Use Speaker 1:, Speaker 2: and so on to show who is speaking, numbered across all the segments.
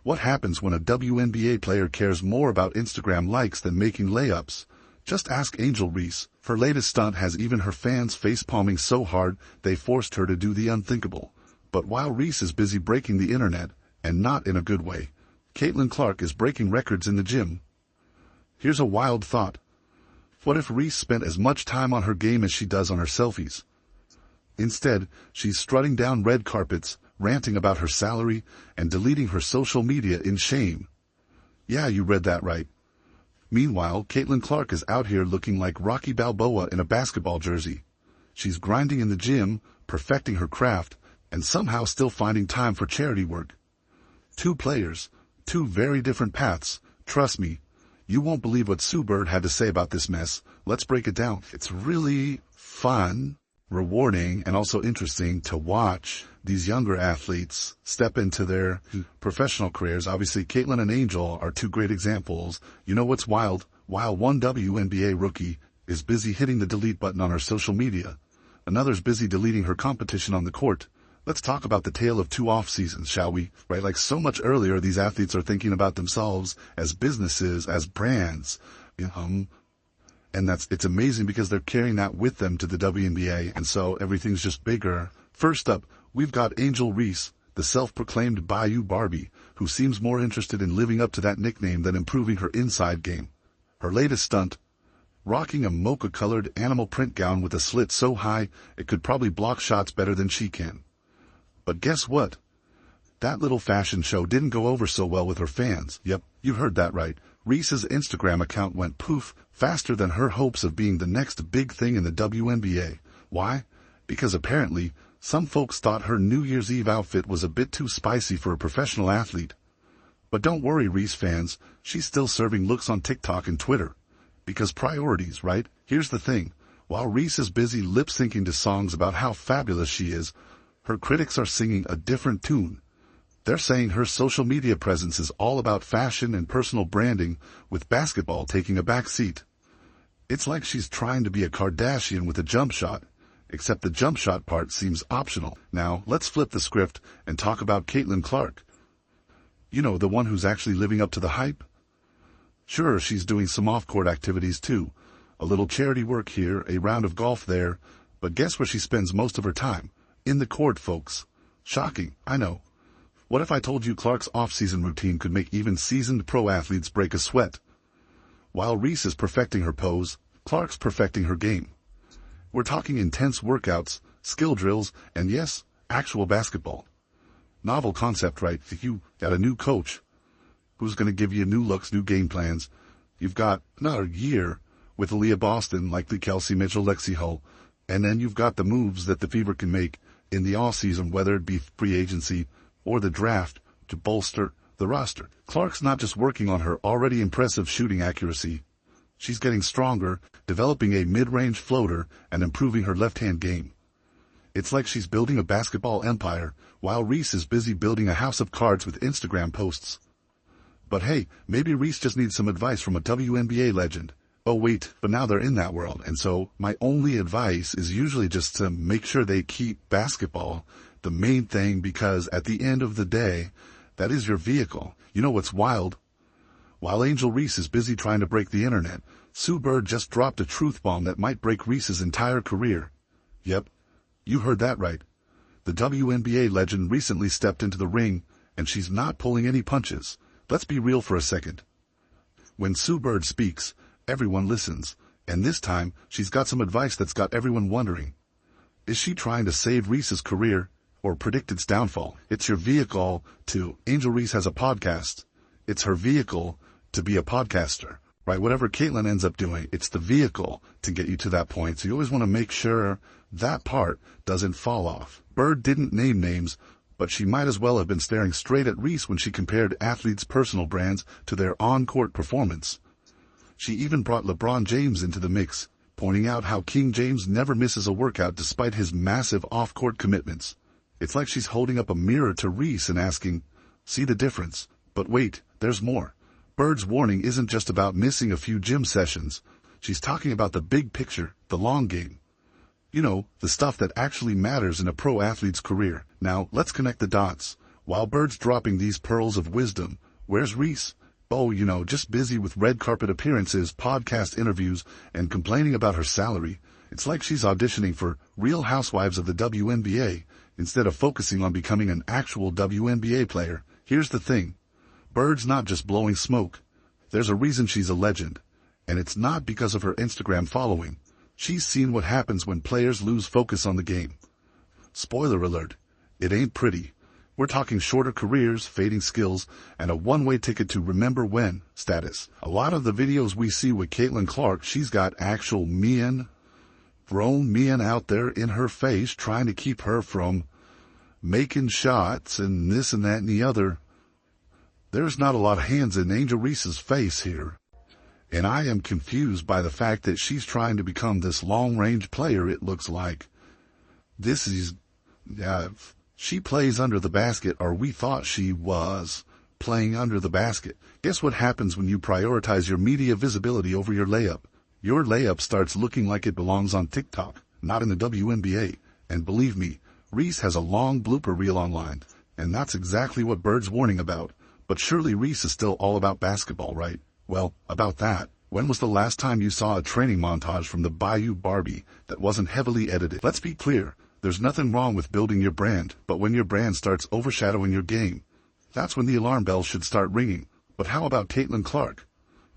Speaker 1: What happens when a WNBA player cares more about Instagram likes than making layups? Just ask Angel Reese. Her latest stunt has even her fans face-palming so hard they forced her to do the unthinkable. But while Reese is busy breaking the internet, and not in a good way, Caitlin Clark is breaking records in the gym. Here's a wild thought. What if Reese spent as much time on her game as she does on her selfies? Instead, she's strutting down red carpets, ranting about her salary, and deleting her social media in shame. Yeah, you read that right. Meanwhile, Caitlin Clark is out here looking like Rocky Balboa in a basketball jersey. She's grinding in the gym, perfecting her craft, and somehow still finding time for charity work. Two players, two very different paths. Trust me, you won't believe what Sue Bird had to say about this mess. Let's break it down. It's really fun, rewarding, and also interesting to watch these younger athletes step into their professional careers. Obviously, Caitlin and Angel are two great examples. You know what's wild? While one WNBA rookie is busy hitting the delete button on her social media, another's busy deleting her competition on the court. Let's talk about the tale of two off seasons, shall we? Right, like so much earlier, these athletes are thinking about themselves as businesses, as brands. And it's amazing because they're carrying that with them to the WNBA, and so everything's just bigger. First up, we've got Angel Reese, the self-proclaimed Bayou Barbie, who seems more interested in living up to that nickname than improving her inside game. Her latest stunt, rocking a mocha-colored animal print gown with a slit so high it could probably block shots better than she can. But guess what? That little fashion show didn't go over so well with her fans. Yep, you heard that right. Reese's Instagram account went poof faster than her hopes of being the next big thing in the WNBA. Why? Because apparently, some folks thought her New Year's Eve outfit was a bit too spicy for a professional athlete. But don't worry, Reese fans, she's still serving looks on TikTok and Twitter. Because priorities, right? Here's the thing. While Reese is busy lip-syncing to songs about how fabulous she is, her critics are singing a different tune. They're saying her social media presence is all about fashion and personal branding, with basketball taking a back seat. It's like she's trying to be a Kardashian with a jump shot, except the jump shot part seems optional. Now, let's flip the script and talk about Caitlin Clark. You know, the one who's actually living up to the hype? Sure, she's doing some off-court activities too. A little charity work here, a round of golf there, but guess where she spends most of her time? In the court, folks. Shocking, I know. What if I told you Clark's off-season routine could make even seasoned pro athletes break a sweat? While Reese is perfecting her pose, Clark's perfecting her game. We're talking intense workouts, skill drills, and yes, actual basketball. Novel concept, right? You got a new coach who's going to give you new looks, new game plans. You've got another year with Aaliyah Boston, likely Kelsey Mitchell, Lexi Hull, and then you've got the moves that the Fever can make in the off-season, whether it be free agency or the draft, to bolster the roster. Clark's not just working on her already impressive shooting accuracy. She's getting stronger, developing a mid-range floater, and improving her left-hand game. It's like she's building a basketball empire, while Reese is busy building a house of cards with Instagram posts. But hey, maybe Reese just needs some advice from a WNBA legend. Oh wait, but now they're in that world, and so my only advice is usually just to make sure they keep basketball the main thing, because at the end of the day, that is your vehicle. You know what's wild? While Angel Reese is busy trying to break the internet, Sue Bird just dropped a truth bomb that might break Reese's entire career. Yep, you heard that right. The WNBA legend recently stepped into the ring, and she's not pulling any punches. Let's be real for a second. When Sue Bird speaks, everyone listens, and this time, she's got some advice that's got everyone wondering. Is she trying to save Reese's career, or predict its downfall? It's your vehicle to... Angel Reese has a podcast. It's her vehicle to be a podcaster, right? Whatever Caitlin ends up doing, it's the vehicle to get you to that point, so you always want to make sure that part doesn't fall off. Bird didn't name names, but she might as well have been staring straight at Reese when she compared athletes' personal brands to their on-court performance. She even brought LeBron James into the mix, pointing out how King James never misses a workout despite his massive off-court commitments. It's like she's holding up a mirror to Reese and asking, see the difference? But wait, there's more. Bird's warning isn't just about missing a few gym sessions. She's talking about the big picture, the long game. You know, the stuff that actually matters in a pro athlete's career. Now, let's connect the dots. While Bird's dropping these pearls of wisdom, where's Reese? Oh, just busy with red carpet appearances, podcast interviews, and complaining about her salary. It's like she's auditioning for Real Housewives of the WNBA instead of focusing on becoming an actual WNBA player. Here's the thing. Bird's not just blowing smoke. There's a reason she's a legend. And it's not because of her Instagram following. She's seen what happens when players lose focus on the game. Spoiler alert. It ain't pretty. We're talking shorter careers, fading skills, and a one-way ticket to remember when status. A lot of the videos we see with Caitlin Clark, she's got actual grown men out there in her face trying to keep her from making shots and this and that and the other. There's not a lot of hands in Angel Reese's face here. And I am confused by the fact that she's trying to become this long-range player, it looks like. She plays under the basket, or we thought she was playing under the basket. Guess what happens when you prioritize your media visibility over your layup? Your layup starts looking like it belongs on TikTok, not in the WNBA. And believe me, Reese has a long blooper reel online, and that's exactly what Bird's warning about. But surely Reese is still all about basketball, right? Well, about that. When was the last time you saw a training montage from the Bayou Barbie that wasn't heavily edited? Let's be clear. There's nothing wrong with building your brand, but when your brand starts overshadowing your game, that's when the alarm bells should start ringing. But how about Caitlin Clark?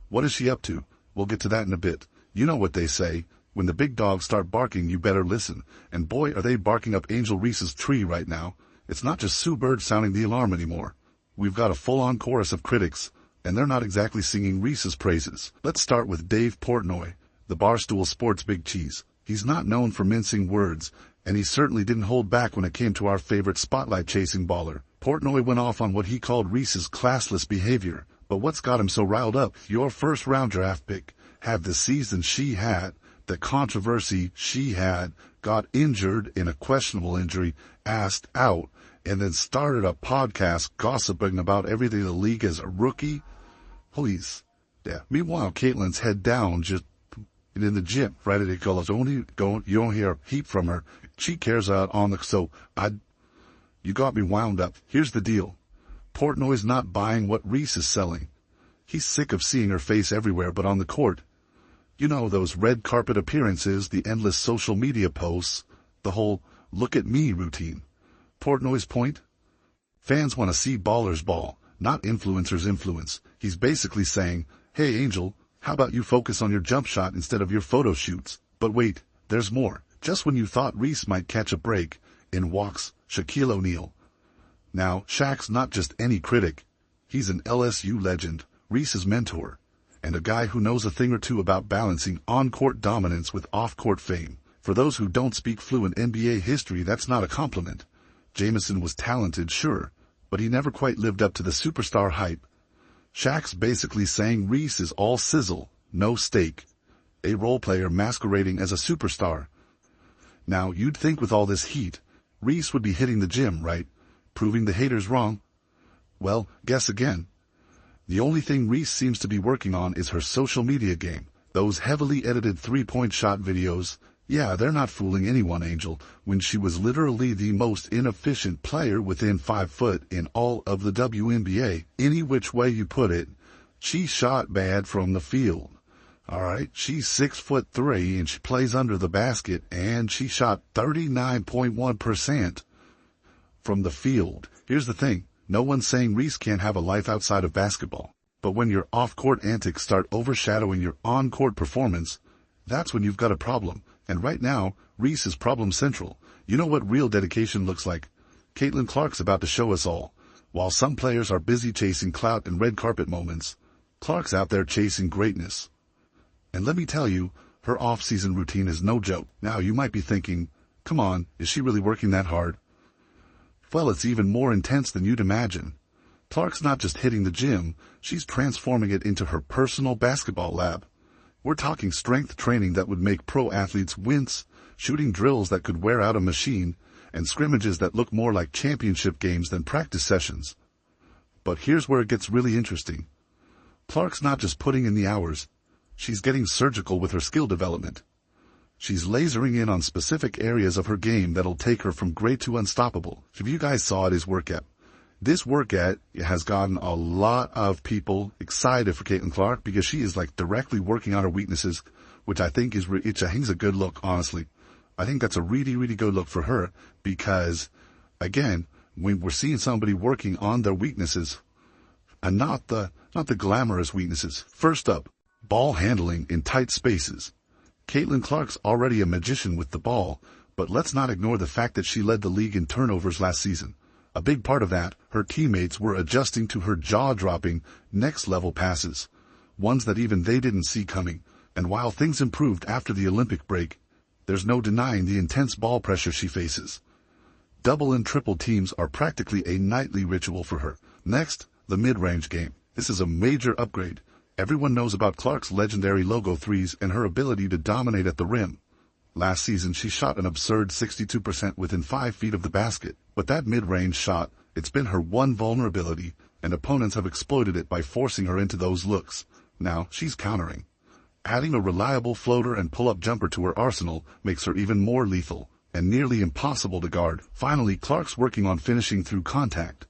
Speaker 1: What is she up to? We'll get to that in a bit. You know what they say, when the big dogs start barking, you better listen. And boy, are they barking up Angel Reese's tree right now. It's not just Sue Bird sounding the alarm anymore. We've got a full-on chorus of critics, and they're not exactly singing Reese's praises. Let's start with Dave Portnoy, the Barstool Sports Big Cheese. He's not known for mincing words, and he certainly didn't hold back when it came to our favorite spotlight-chasing baller. Portnoy went off on what he called Reese's classless behavior. But what's got him so riled up? Your first-round draft pick had the season she had, the controversy she had, got injured in a questionable injury, asked out, and then started a podcast gossiping about everything in the league as a rookie? Please. Yeah. Meanwhile, Caitlin's head down, just in the gym, right at it goes. You don't hear a peep from her. She cares out on you got me wound up. Here's the deal. Portnoy's not buying what Reese is selling. He's sick of seeing her face everywhere but on the court. You know, those red carpet appearances, the endless social media posts, the whole look at me routine. Portnoy's point? Fans want to see ballers ball, not influencers influence. He's basically saying, hey Angel, how about you focus on your jump shot instead of your photo shoots? But wait, there's more. Just when you thought Reese might catch a break, in walks Shaquille O'Neal. Now, Shaq's not just any critic. He's an LSU legend, Reese's mentor, and a guy who knows a thing or two about balancing on-court dominance with off-court fame. For those who don't speak fluent NBA history, that's not a compliment. Jameson was talented, sure, but he never quite lived up to the superstar hype. Shaq's basically saying Reese is all sizzle, no steak. A role player masquerading as a superstar. Now, you'd think with all this heat, Reese would be hitting the gym, right? Proving the haters wrong. Well, guess again. The only thing Reese seems to be working on is her social media game. Those heavily edited three-point shot videos, yeah, they're not fooling anyone, Angel, when she was literally the most inefficient player within 5 foot in all of the WNBA. Any which way you put it, she shot bad from the field. Alright, she's 6'3" and she plays under the basket, and she shot 39.1% from the field. Here's the thing. No one's saying Reese can't have a life outside of basketball. But when your off-court antics start overshadowing your on-court performance, that's when you've got a problem. And right now, Reese is problem central. You know what real dedication looks like? Caitlin Clark's about to show us all. While some players are busy chasing clout and red carpet moments, Clark's out there chasing greatness. And let me tell you, her off-season routine is no joke. Now you might be thinking, come on, is she really working that hard? Well, it's even more intense than you'd imagine. Clark's not just hitting the gym, she's transforming it into her personal basketball lab. We're talking strength training that would make pro athletes wince, shooting drills that could wear out a machine, and scrimmages that look more like championship games than practice sessions. But here's where it gets really interesting. Clark's not just putting in the hours, she's getting surgical with her skill development. She's lasering in on specific areas of her game that'll take her from great to unstoppable. If you guys saw at his workout, This workout has gotten a lot of people excited for Caitlin Clark because she is like directly working on her weaknesses, which I think is a good look, honestly. I think that's a really, really good look for her because, again, when we're seeing somebody working on their weaknesses and not the glamorous weaknesses. First up, ball handling in tight spaces. Caitlin Clark's already a magician with the ball, but let's not ignore the fact that she led the league in turnovers last season. A big part of that, her teammates were adjusting to her jaw-dropping, next-level passes, ones that even they didn't see coming. And while things improved after the Olympic break, there's no denying the intense ball pressure she faces. Double and triple teams are practically a nightly ritual for her. Next, the mid-range game. This is a major upgrade. Everyone knows about Clark's legendary logo threes and her ability to dominate at the rim. Last season, she shot an absurd 62% within 5 feet of the basket. But that mid-range shot, it's been her one vulnerability, and opponents have exploited it by forcing her into those looks. Now, she's countering. Adding a reliable floater and pull-up jumper to her arsenal makes her even more lethal, and nearly impossible to guard. Finally, Clark's working on finishing through contact.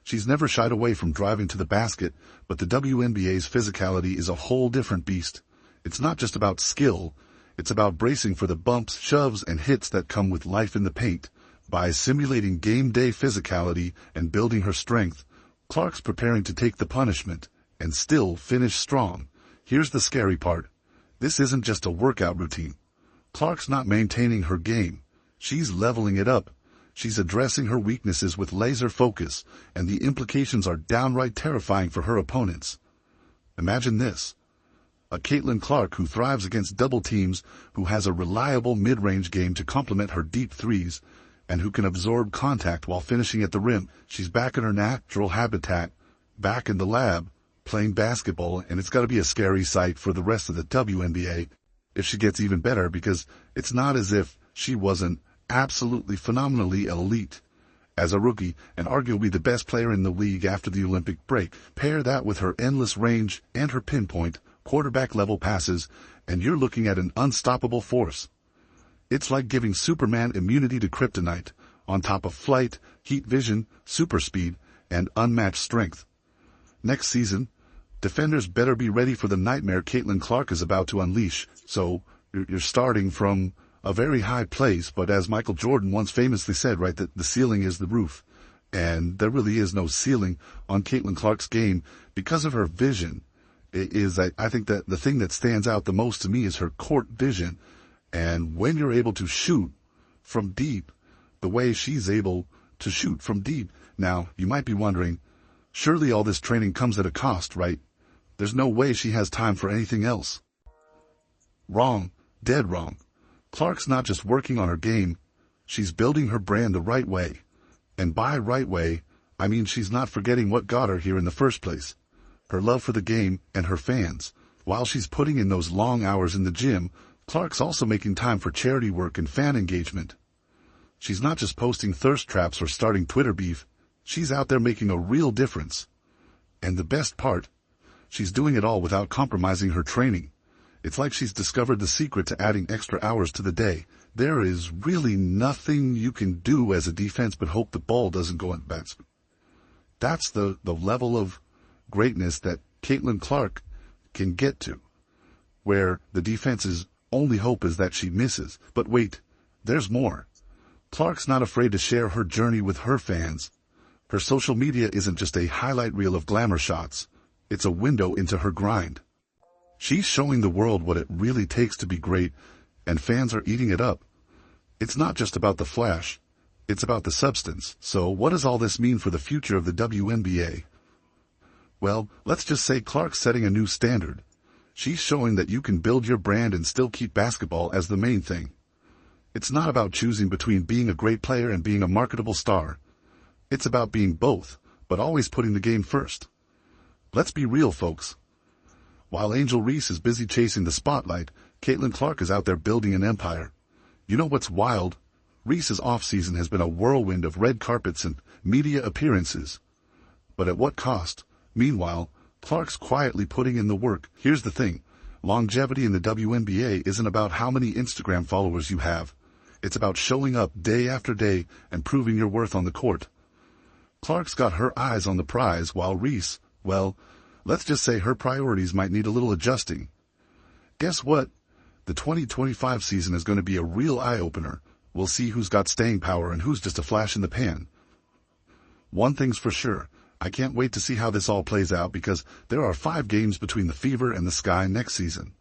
Speaker 1: She's never shied away from driving to the basket, but the WNBA's physicality is a whole different beast. It's not just about skill, it's about bracing for the bumps, shoves, and hits that come with life in the paint. By simulating game-day physicality and building her strength, Clark's preparing to take the punishment and still finish strong. Here's the scary part. This isn't just a workout routine. Clark's not maintaining her game. She's leveling it up. She's addressing her weaknesses with laser focus, and the implications are downright terrifying for her opponents. Imagine this. A Caitlin Clark who thrives against double teams, who has a reliable mid-range game to complement her deep threes, and who can absorb contact while finishing at the rim. She's back in her natural habitat, back in the lab, playing basketball, and it's got to be a scary sight for the rest of the WNBA if she gets even better, because it's not as if she wasn't absolutely phenomenally elite as a rookie and arguably the best player in the league after the Olympic break. Pair that with her endless range and her pinpoint, quarterback-level passes, and you're looking at an unstoppable force. It's like giving Superman immunity to kryptonite, on top of flight, heat vision, super speed, and unmatched strength. Next season, defenders better be ready for the nightmare Caitlin Clark is about to unleash. So, you're starting from a very high place, but as Michael Jordan once famously said, right, that the ceiling is the roof. And there really is no ceiling on Caitlin Clark's game because of her vision. I think that the thing that stands out the most to me is her court vision. And when you're able to shoot from deep, the way she's able to shoot from deep. Now, you might be wondering, surely all this training comes at a cost, right? There's no way she has time for anything else. Wrong. Dead wrong. Clark's not just working on her game, she's building her brand the right way. And by right way, I mean she's not forgetting what got her here in the first place. Her love for the game and her fans. While she's putting in those long hours in the gym, Clark's also making time for charity work and fan engagement. She's not just posting thirst traps or starting Twitter beef. She's out there making a real difference. And the best part, she's doing it all without compromising her training. It's like she's discovered the secret to adding extra hours to the day. There is really nothing you can do as a defense but hope the ball doesn't go in the basket. That's the level of greatness that Caitlin Clark can get to, where the defense's only hope is that she misses. But wait, there's more. Clark's not afraid to share her journey with her fans. Her social media isn't just a highlight reel of glamour shots. It's a window into her grind. She's showing the world what it really takes to be great, and fans are eating it up. It's not just about the flash. It's about the substance. So what does all this mean for the future of the WNBA? Well, let's just say Clark's setting a new standard. She's showing that you can build your brand and still keep basketball as the main thing. It's not about choosing between being a great player and being a marketable star. It's about being both, but always putting the game first. Let's be real, folks. While Angel Reese is busy chasing the spotlight, Caitlin Clark is out there building an empire. You know what's wild? Reese's off-season has been a whirlwind of red carpets and media appearances. But at what cost? Meanwhile, Clark's quietly putting in the work. Here's the thing. Longevity in the WNBA isn't about how many Instagram followers you have. It's about showing up day after day and proving your worth on the court. Clark's got her eyes on the prize while Reese, well, let's just say her priorities might need a little adjusting. Guess what? The 2025 season is going to be a real eye-opener. We'll see who's got staying power and who's just a flash in the pan. One thing's for sure, I can't wait to see how this all plays out because there are 5 games between the Fever and the Sky next season.